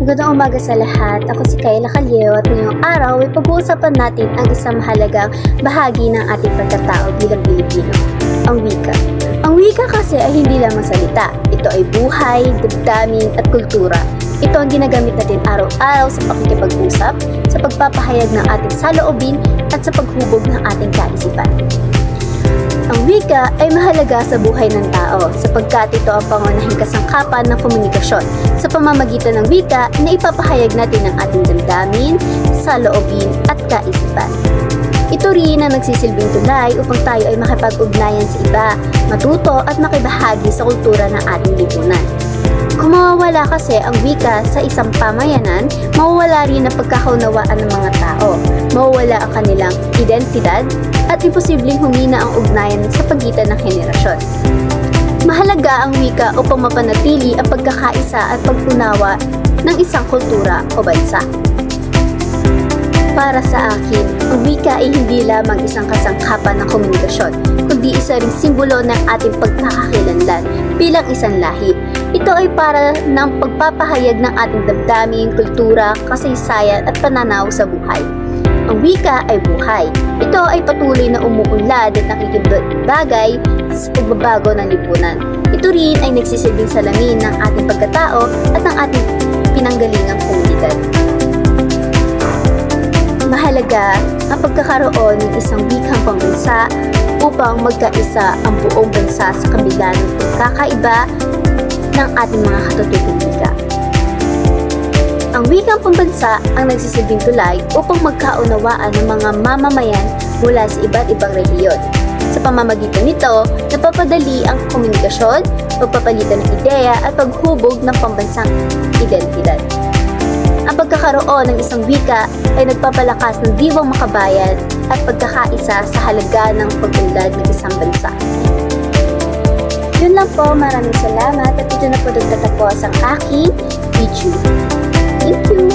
Magandang umaga sa lahat. Ako si Kayla Calio at ngayong araw ay pag-uusapan natin ang isang mahalagang bahagi ng ating pagkatao bilang Pilipino, ang wika. Ang wika kasi ay hindi lamang salita. Ito ay buhay, damdamin at kultura. Ito ang ginagamit natin araw-araw sa pakikipag-usap, sa pagpapahayag ng ating saloobin at sa paghubog ng ating kaisipan. Ang wika ay mahalaga sa buhay ng tao sapagkat ito ang pangunahing kasangkapan ng komunikasyon. Sa pamamagitan ng wika, naipapahayag natin ang ating damdamin, saloobin at kaisipan. Ito rin ang nagsisilbing tulay upang tayo ay makipag-ugnayan sa iba, matuto at makibahagi sa kultura ng ating lipunan. Kung mawawala kasi ang wika sa isang pamayanan, mawawala rin ang pagkakaunawaan ng mga tao, mawawala ang kanilang identidad, at imposibleng humina ang ugnayan sa pagitan ng henerasyon. Mahalaga ang wika upang mapanatili ang pagkakaisa at pag-unawa ng isang kultura o bansa. Para sa akin, ang wika ay hindi lamang isang kasangkapan ng komunikasyon, kundi isa ring simbolo ng ating pagkakakilanlan bilang isang lahi. Ito ay para ng pagpapahayag ng ating damdamin, kultura, kasaysayan at pananaw sa buhay. Ang wika ay buhay. Ito ay patuloy na umuunlad at nakikibagay sa pagbabago ng lipunan. Ito rin ay nagsisilbing salamin ng ating pagkatao at ng ating pinanggalingang komunidad. Mahalaga ang pagkakaroon ng isang wikang pambansa upang magkaisa ang buong bansa sa kabila ng pagkakaiba ng ating mga katutubong wika. Ang wikang pambansa ang nagsisilbing tulay upang magkaunawaan ng mga mamamayan mula sa iba't ibang rehiyon. Sa pamamagitan nito, napapadali ang komunikasyon, pagpapalitan ng ideya at paghubog ng pambansang identidad. Ang pagkakaroon ng isang wika ay nagpapalakas ng diwang makabayan at pagkakaisa sa halaga ng pag-unlad ng isang bansa. Yun lang po, maraming salamat at ito na po nagtatapos ang aking video. Thank you!